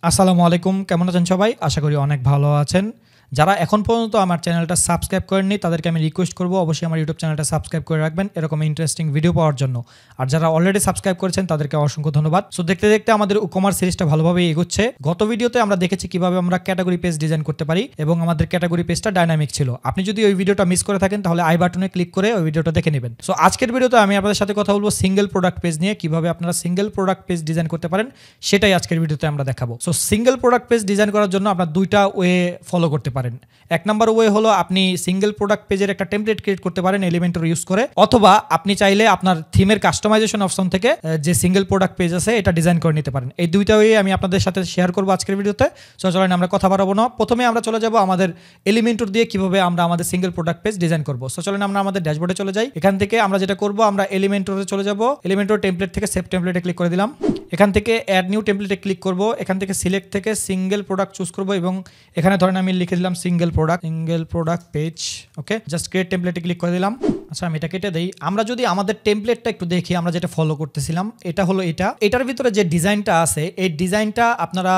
আসসালামু আলাইকুম, কেমন আছেন সবাই? আশা করি অনেক ভালো আছেন। যারা এখন পর্যন্ত আমার চ্যানেলটা সাবস্ক্রাইব করেননি তাদেরকে আমি রিকোয়েস্ট করব অবশ্যই আমার ইউটিউব চ্যানেলটা সাবস্ক্রাইব করে রাখবেন এরকম ইন্টারেস্টিং ভিডিও পাওয়ার জন্য। আর যারা অলরেডি সাবস্ক্রাইব করেছেন তাদেরকে অসংখ্য ধন্যবাদ। সো দেখতে দেখতে আমাদের ই-কমার্স সিরিজটা ভালোভাবে এগোচ্ছে। গত ভিডিওতে আমরা দেখেছি কিভাবে আমরা ক্যাটাগরি পেজ ডিজাইন করতে পারি এবং আমাদের ক্যাটাগরি পেজটা ডাইনামিক ছিল। আপনি যদি ওই ভিডিওটা মিস করে থাকেন তাহলে আই বাটনে ক্লিক করে ওই ভিডিওটা দেখে নেবেন। সো আজকের ভিডিওতে আমি আপনাদের সাথে কথা বলবো সিঙ্গেল প্রোডাক্ট পেজ নিয়ে, কিভাবে আপনারা সিঙ্গেল প্রোডাক্ট পেজ ডিজাইন করতে পারেন সেটাই আজকের ভিডিওতে আমরা দেখাবো। So single product page design করার জন্য আপনার দুইটা ওয়ে ফলো করতে পারেন। এক নাম্বার ওয়ে হলো আপনি সিঙ্গেল প্রোডাক্ট পেজের একটা টেমপ্লেট ক্রিয়েট করতে পারেন এলিমেন্টর ইউজ করে, অথবা আপনি চাইলে আপনার থিমের কাস্টমাইজেশন অপশন থেকে যে সিঙ্গেল প্রোডাক্ট পেজ আছে এটা ডিজাইন করে নিতে পারেন। এই দুইটা ওয়ে আমি আপনাদের সাথে শেয়ার করবো আজকের ভিডিওতে। সো চলেন আমরা কথা বাড়াবো না, প্রথমে আমরা চলে যাব আমাদের এলিমেন্টর দিয়ে কিভাবে আমরা আমাদের সিঙ্গেল প্রোডাক্ট পেজ ডিজাইন করবো। সো চলেন আমরা আমাদের ড্যাশবোর্ডে চলে যাই। এখান থেকে আমরা যেটা করবো, আমরা এলিমেন্টরে চলে যাব। এলিমেন্টর টেমপ্লেট থেকে সেভ টেমপ্লেটে ক্লিক করে দিলাম। এখান থেকে অ্যাড নিউ টেমপ্লেটে ক্লিক করব। এখান থেকে সিলেক্ট থেকে সিঙ্গেল প্রোডাক্ট চুজ করব এবং এখানে ধরেন আমি লিখে দিলাম সিঙ্গেল প্রোডাক্ট পেজ। ওকে, জাস্ট ক্রিয়েট টেমপ্লেটে ক্লিক করে দিলাম। আচ্ছা, আমি এটা কেটে দেই। আমরা যদি আমাদের টেমপ্লেটটা একটু দেখি, আমরা যেটা ফলো করতেছিলাম এটা হলো এটার ভিতরে যে ডিজাইনটা আছে এই ডিজাইনটা আপনারা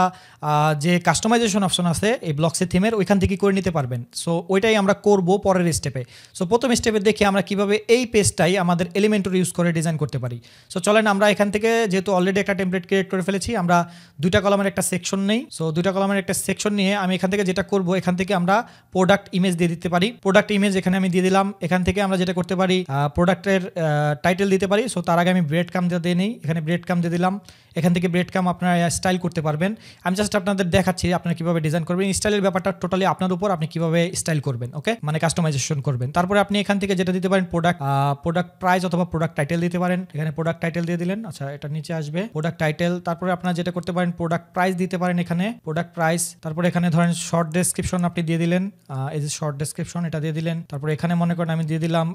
যে কাস্টমাইজেশন অপশন আছে এই ব্লকসে থিমের ওইখান থেকে করে নিতে পারবেন। সো ওইটাই আমরা করব পরের স্টেপে। সো প্রথম স্টেপে দেখি আমরা কিভাবে এই পেজটাই আমাদের এলিমেন্টর ইউজ করে ডিজাইন করতে পারি। সো চলেন আমরা এখান থেকে, যেহেতু অলরেডি একটা টেমপ্লেট ক্রিয়েট করে ফেলেছি, আমরা দুইটা কলামের একটা সেকশন নেই। সো দুইটা কলামের একটা সেকশন নিয়ে আমি এখান থেকে যেটা করব, এখান থেকে আমরা প্রোডাক্ট ইমেজ দিয়ে দিতে পারি। প্রোডাক্ট ইমেজ এখানে আমি দিয়ে দিলাম। এখান থেকে আমরা যেটা করতে পারি, প্রোডাক্টের টাইটেল দিতে পারি। সো তার আগে আমি ব্রেড কাম দিয়ে নিই। এখানে ব্রেড কাম দিয়ে দিলাম। এখান থেকে ব্রেড কাম আপনারা স্টাইল করতে পারবেন। আমি জাস্ট আপনাদের দেখাচ্ছি আপনারা কিভাবে ডিজাইন করবেন। স্টাইলের ব্যাপারটা টোটালি আপনার উপর, আপনি কিভাবে স্টাইল করবেন। ওকে, মানে কাস্টমাইজেশন করবেন। তারপরে আপনি এখান থেকে যেটা দিতে পারেন, প্রোডাক্ট প্রাইস অথবা প্রোডাক্ট টাইটেল দিতে পারেন। এখানে প্রোডাক্ট টাইটেল দিয়ে দিলেন। আচ্ছা, এটা নিচে আসবে প্রোডাক্ট টাইটেল। তারপরে আপনারা যেটা করতে পারেন, প্রোডাক্ট প্রাইস দিতে পারেন। এখানে প্রোডাক্ট প্রাইস, তারপরে এখানে ধরেন শর্ট ডেসক্রিপশন আপনি দিয়ে দিলেন। এই যে শর্ট ডেসক্রিপশন এটা দিয়ে দিলেন। তারপরে এখানে মনে করেন আমি দিয়ে দিলাম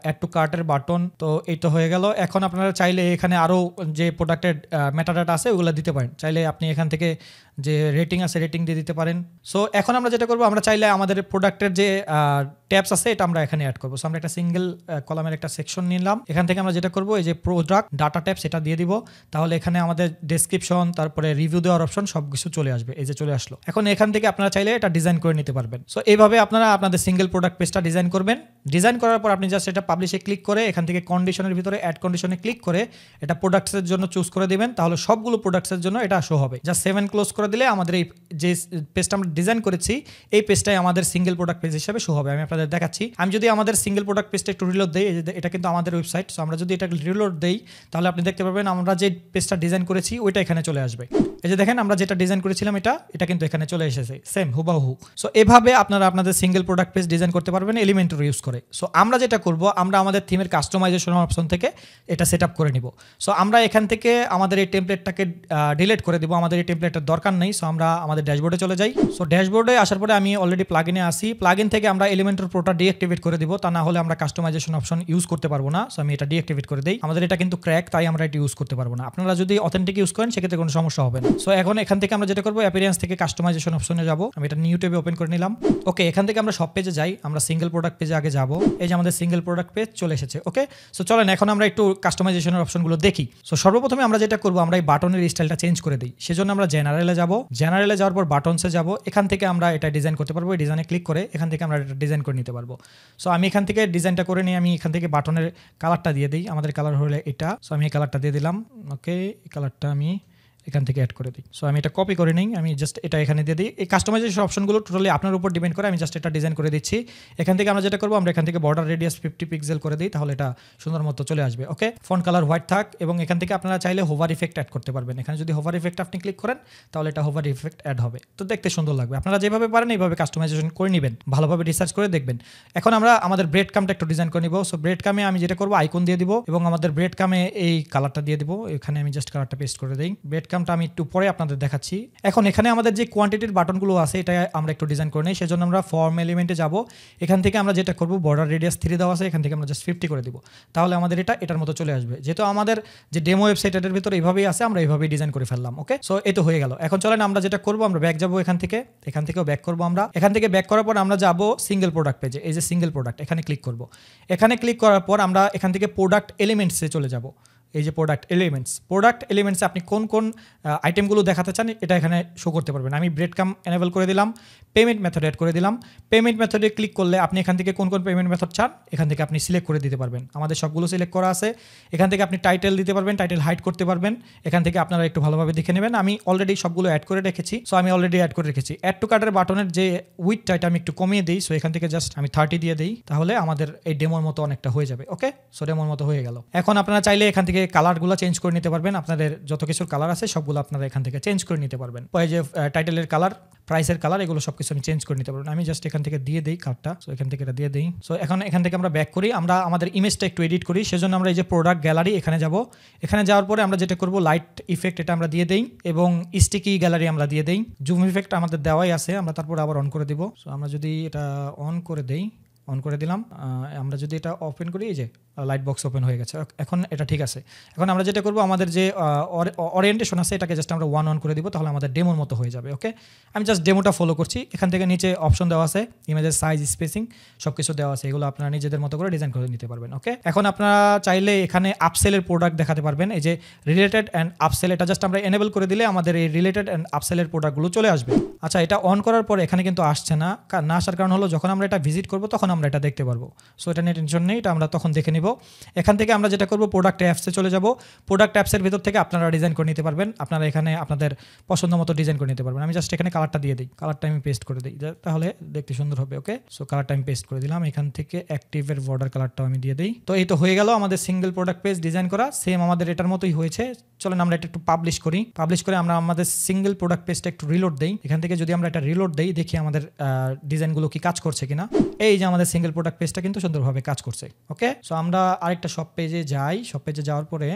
অ্যাড টু কার্টের বাটন। তো এই তো হয়ে গেল। এখন আপনারা চাইলে এখানে আরও যে প্রোডাক্টের মেটাডাটা আছে ওগুলো দিতে পারেন। চাইলে আপনি এখান থেকে যে রেটিং আছে রেটিং দিয়ে দিতে পারেন। সো এখন আমরা যেটা করবো, আমরা চাইলে আমাদের প্রোডাক্টের যে ট্যাবস আছে এটা আমরা এখানে অ্যাড করবো। সো আমরা একটা সিঙ্গেল কলামের একটা সেকশন নিলাম। এখান থেকে আমরা যেটা করবো, এই যে প্রোডাক্ট ডাটা ট্যাবস এটা দিয়ে দিব। তাহলে এখানে আমাদের ডেসক্রিপশন, তারপরে রিভিউ দেওয়ার অপশন সব কিছু চলে আসবে। এই যে চলে আসলো। এখন এখান থেকে আপনারা চাইলে এটা ডিজাইন করে নিতে পারবেন। সো এইভাবে আপনারা আপনাদের সিঙ্গেল প্রোডাক্ট পেজটা ডিজাইন করবেন। ডিজাইন করার পর আপনি জাস্ট এটা পাবলিশে ক্লিক করে এখান থেকে কন্ডিশনের ভিতরে অ্যাড কন্ডিশনে ক্লিক করে এটা প্রোডাক্টসের জন্য চুজ করে দিবেন। তাহলে সবগুলো প্রোডাক্টসের জন্য এটা শো হবে। জাস্ট 7 ক্লোজ করে দিলে আমাদের এই যে পেজটা আমরা ডিজাইন করেছি এই পেজটাই আমাদের সিঙ্গেল প্রোডাক্ট পেজ হিসেবে শো হবে। আমি আপনাদের দেখাচ্ছি। আমি যদি আমাদের সিঙ্গেল প্রোডাক্ট পেজটা একটু রিলোড দেই, এটা কিন্তু আমাদের ওয়েবসাইট। সো আমরা যদি এটা রিলোড দেই তাহলে আপনি দেখতে পাবেন আমরা যে পেজটা ডিজাইন করেছি ওইটা এখানে চলে আসবে। এই যে দেখেন, আমরা যেটা ডিজাইন করেছিলাম এটা কিন্তু এখানে চলে এসেছে সেম হুবাহু। সো এভাবে আপনারা আপনাদের সিঙ্গেল প্রোডাক্ট পেজ ডিজাইন করতে পারবেন এলিমেন্টর ইউজ করে। সো আমরা যেটা করব, আমরা আমাদের থিমের কাস্টমাইজেশন অপশন থেকে এটা সেট আপ করে নিব। সো আমরা এখান থেকে আমাদের এই টেমপ্লেটটাকে ডিলিট করে দিব। আমাদের এই টেমপ্লেটটার দরকার নেই। সো আমরা আমাদের ড্যাশবোর্ডে চলে যাই। সো ড্যাশবোর্ডে আসার পরে আমি অলরেডি প্লাগইনে আসি। প্লাগইন থেকে আমরা এলিমেন্টর প্রোটা ডিঅ্যাক্টিভেট করে দিব, তা না হলে আমরা কাস্টমাইজেশন অপশন ইউজ করতে পারবো না। সো আমি এটা ডিঅ্যাক্টিভেট করে দেই। আমাদের এটা কিন্তু ক্র্যাক, তাই আমরা এটা ইউজ করতে পারবো না। আপনারা যদি অথেন্টিক ইউজ করেন সেক্ষেত্রে কোনো সমস্যা হবে না। সো এখন এখান থেকে আমরা যেটা করবো, অ্যাপিয়ারেন্স থেকে কাস্টমাইজেশন অপশনে যাব। আমি এটা নিউ ট্যাবে ওপেন করে নিলাম। ওকে, এখান থেকে আমরা সব পেজে যাই। আমরা সিঙ্গেল প্রোডাক্ট পেজে আগে যাব। এই যে আমাদের সিঙ্গেল প্রোডাক্ট পেজ চলে এসেছে। ওকে, সো চলেন এখন আমরা একটু কাস্টমাইজেশনের অপশনগুলো দেখি। সো সর্বপ্রথমে আমরা যেটা করবো, আমরা এই বাটনের স্টাইলটা চেঞ্জ করে দিই। সেজন্য আমরা জেনারেলে যাব। জেনারেলে যাওয়ার পর বাটনসে যাব। এখান থেকে আমরা এটা ডিজাইন করতে পারবো। এই ডিজাইনে ক্লিক করে এখান থেকে আমরা এটা ডিজাইন করে নিতে পারবো। সো আমি এখান থেকে ডিজাইনটা করে নিয়ে আমি এখান থেকে বাটনের কালারটা দিয়ে দিই। আমাদের কালার হলে এটা। সো আমি এই কালারটা দিয়ে দিলাম। ওকে, এই কালারটা আমি এখান থেকে অ্যাড করে দিই। সো আমি এটা কপি করে নিই। আমি জাস্ট এটা এখানে দিয়ে দিই। এই কাস্টমাইজেশন অপশনগুলো টোটালি আপনার উপর ডিপেন্ড করে। আমি জাস্ট এটা ডিজাইন করে দিচ্ছি। এখান থেকে আমরা যেটা করবো, আমরা এখান থেকে বর্ডার রেডিয়াস 50 পিক্সেল করে দিই। তাহলে এটা সুন্দর মতো চলে আসবে। ওকে, ফন্ট কালার হোয়াইট থাক এবং এখান থেকে আপনারা চাইলে হোভার ইফেক্ট অ্যাড করতে পারবেন। এখানে যদি হোভার ইফেক্ট আপনি ক্লিক করেন তাহলে এটা হোভার ইফেক্ট অ্যাড হবে। তো দেখতে সুন্দর লাগবে। আপনারা যেভাবে পারেন এইভাবে কাস্টমাইজেশন করে নেবেন, ভালোভাবে রিসার্চ করে দেখবেন। এখন আমরা আমাদের ব্রেড কামটা একটু ডিজাইন করে নিব। সো ব্রেড কামে আমি যেটা করবো, আইকন দিয়ে দিব এবং আমাদের ব্রেড কামে এই কালারটা দিয়ে দিব। এখানে আমি জাস্ট কালারটা পেস্ট করে দিই। ব্রেড কামটা আমি একটু পরে আপনাদের দেখাচ্ছি। এখন এখানে আমাদের যে কোয়ান্টিটির বাটনগুলো আছে এটা আমরা একটু ডিজাইন করে নিই। সেজন্য আমরা ফর্ম এলিমেন্টে যাব। এখান থেকে আমরা যেটা করব, বর্ডার রেডিয়াস 3 দেওয়া আছে, এখান থেকে আমরা জাস্ট 50 করে দিব। তাহলে আমাদের এটার মতো চলে আসবে। যেহেতু আমাদের যে ডেমো ওয়েবসাইট এটার ভিতরে এইভাবেই আছে, আমরা এইভাবেই ডিজাইন করে ফেললাম। ওকে, সো এই তো হয়ে গেল। এখন চলেন আমরা যেটা করব, আমরা ব্যাক যাব। এখান থেকেও ব্যাক করব। আমরা এখান থেকে ব্যাক করার পর আমরা যাব সিঙ্গেল প্রোডাক্ট পেজে। এই যে সিঙ্গেল প্রোডাক্ট, এখানে ক্লিক করব। এখানে ক্লিক করার পর আমরা এখান থেকে প্রোডাক্ট এলিমেন্টসে চলে যাব। এই যে প্রোডাক্ট এলিমেন্টসে আপনি কোন কোন আইটেমগুলো দেখাতে চান এটা এখানে শো করতে পারবেন। আমি ব্রেড কাম এনেবল করে দিলাম, পেমেন্ট মেথড অ্যাড করে দিলাম। পেমেন্ট মেথডে ক্লিক করলে আপনি এখান থেকে কোন কোন পেমেন্ট মেথড চান এখান থেকে আপনি সিলেক্ট করে দিতে পারবেন। আমাদের সবগুলো সিলেক্ট করা আছে। এখান থেকে আপনি টাইটেল দিতে পারবেন, টাইটেল হাইড করতে পারবেন। এখান থেকে আপনারা একটু ভালোভাবে দেখে নেবেন। আমি অলরেডি সবগুলো অ্যাড করে রেখেছি। সো আমি অলরেডি অ্যাড করে রেখেছি। অ্যাড টু কার্টের বাটনের যে উইথটা এটা আমি একটু কমিয়ে দিই। সো এখান থেকে জাস্ট আমি 30 দিয়ে দিই, তাহলে আমাদের এই ডেমোর মতো অনেকটা হয়ে যাবে। ওকে, সো ডেমোর মতো হয়ে গেল। এখন আপনারা চাইলে এখান থেকে কালারগুলো চেঞ্জ করে নিতে পারবেন। আপনাদের যত কিছুর কালার আছে সবগুলো আপনারা এখান থেকে চেঞ্জ করে নিতে পারবেন। ওই যে টাইটেলের কালার, প্রাইসের কালার, এগুলো সব কিছু আমি চেঞ্জ করে নিতে পারবেন। আমি জাস্ট এখান থেকে দিয়ে দিই কার্ডটা। সো এখান থেকে এটা দিয়ে দিই। সো এখন এখান থেকে আমরা ব্যাক করি, আমরা আমাদের ইমেজটা একটু এডিট করি। সেজন্য আমরা এই যে প্রোডাক্ট গ্যালারি এখানে যাব। এখানে যাওয়ার পরে আমরা যেটা করব, লাইট ইফেক্ট এটা আমরা দিয়ে দেই এবং স্টিকি গ্যালারি আমরা দিয়ে দেই। জুম ইফেক্ট আমাদের দেওয়াই আছে, আমরা তারপরে আবার অন করে দিব। সো আমরা যদি এটা অন করে দেই, অন করে দিলাম। আমরা যদি এটা ওপেন করি, এই যে লাইট বক্স ওপেন হয়ে গেছে। এখন এটা ঠিক আছে। এখন আমরা যেটা করব, আমাদের যে ওরিয়েন্টেশন আছে এটাকে জাস্ট আমরা 1 অন করে দিব, তাহলে আমাদের ডেমোর মতো হয়ে যাবে। ওকে, আমি জাস্ট ডেমোটা ফলো করছি। এখান থেকে নিচে অপশন দেওয়া আছে, ইমেজের সাইজ, স্পেসিং সব কিছু দেওয়া আছে। এগুলো আপনারা নিজেদের মতো করে ডিজাইন করে নিতে পারবেন। ওকে, এখন আপনারা চাইলে এখানে আপসেলের প্রোডাক্ট দেখাতে পারবেন। এই যে রিলেটেড অ্যান্ড আপসেল, এটা জাস্ট আমরা এনেবল করে দিলে আমাদের এই রিলেটেড অ্যান্ড আপসেলের প্রোডাক্টগুলো চলে আসবে। আচ্ছা, এটা অন করার পরে এখানে কিন্তু আসছে না। না আসার কারণ হলো, যখন আমরা এটা ভিজিট করব তখন আমরা এটা দেখতে পারবো। সো এটা নিয়ে টেনশন নেই, এটা আমরা তখন দেখে নিব। এখান থেকে আমরা যেটা করব, প্রোডাক্ট অ্যাপসে চলে যাব। প্রোডাক্ট অ্যাপসের ভিতর থেকে আপনারা ডিজাইন করে নিতে পারবেন। আপনারা এখানে আপনাদের পছন্দ মতো ডিজাইন করে নিতে পারবেন। আমি জাস্ট এখানে কালারটা দিয়ে দিই, কালারটা আমি পেস্ট করে দিই, তাহলে দেখতে সুন্দর হবে। ওকে, সো কালারটা আমি পেস্ট করে দিলাম। এখান থেকে অ্যাক্টিভের বর্ডার কালারটাও আমি দিয়ে দিই। তো এই তো হয়ে গেল আমাদের সিঙ্গেল প্রোডাক্ট পেজ ডিজাইন করা। সেম আমাদের এটার মতোই হয়েছে। চলেন আমরা এটা একটু পাবলিশ করি। পাবলিশ করে আমরা আমাদের সিঙ্গেল প্রোডাক্ট পেজটা একটু রিলোড দেই। এখান থেকে যদি আমরা এটা রিলোড দেই, দেখি আমাদের ডিজাইনগুলো কি কাজ করছে কিনা। এই যে আমাদের সিঙ্গেল প্রোডাক্ট পেজটা কিন্তু সুন্দরভাবে কাজ করছে। ওকে, সো আমরা আরেকটা শপ পেজে যাই। শপ পেজে যাওয়ার পরে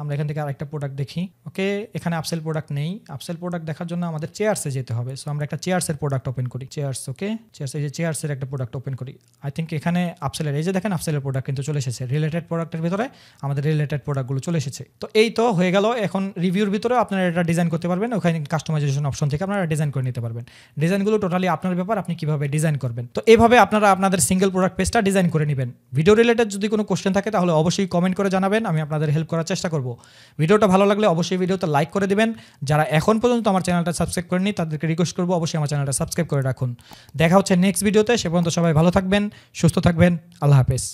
আমরা এখান থেকে আরেকটা প্রোডাক্ট দেখি। ওকে, এখানে আপসেল প্রোডাক্ট নেই। আপসেল প্রোডাক্ট দেখার জন্য আমাদের চেয়ার্সে যেতে হবে। সো আমরা একটা চেয়ার্সের প্রোডাক্ট ওপেন করি। চেয়ার্স, ওকে, চেয়ার্স, এই যে চেয়ার্সের একটা প্রোডাক্ট ওপেন করি। আই থিঙ্ক এখানে আপসেলের, এই যে দেখেন আপসেলের প্রোডাক্ট কিন্তু চলে এসেছে। রিলেটেড প্রোডাক্টের ভিতরে আমাদের রিলেটেড প্রোডাক্টগুলো চলে এসেছে। তো এই তো হয়ে গেল। এখন রিভিউর ভিতরে আপনারা এটা ডিজাইন করতে পারবেন। ওখানে কাস্টমাইজেশন অপশন থেকে আপনারা ডিজাইন করে নিতে পারবেন। ডিজাইনগুলো টোটালি আপনার ব্যাপার, আপনি কিভাবে ডিজাইন করবেন। তো এইভাবে আপনারা আপনাদের সিঙ্গেল প্রোডাক্ট পেজটা ডিজাইন করে নেবেন। ভিডিও রিলেটেড যদি কোনো কোশ্চেন থাকে তাহলে অবশ্যই কমেন্ট করে জানাবেন, আমি আপনাদের হেল্প করার চেষ্টা করব। ভিডিওটা ভালো লাগলে অবশ্যই ভিডিওতে লাইক করে দিবেন। যারা এখন পর্যন্ত আমার চ্যানেলটা সাবস্ক্রাইব করেননি তাদেরকে রিকোয়েস্ট করবো অবশ্যই আমার চ্যানেলটা সাবস্ক্রাইব করে রাখুন। দেখা হচ্ছে নেক্সট ভিডিওতে। সে পর্যন্ত সবাই ভালো থাকবেন, সুস্থ থাকবেন। আল্লাহ হাফেজ।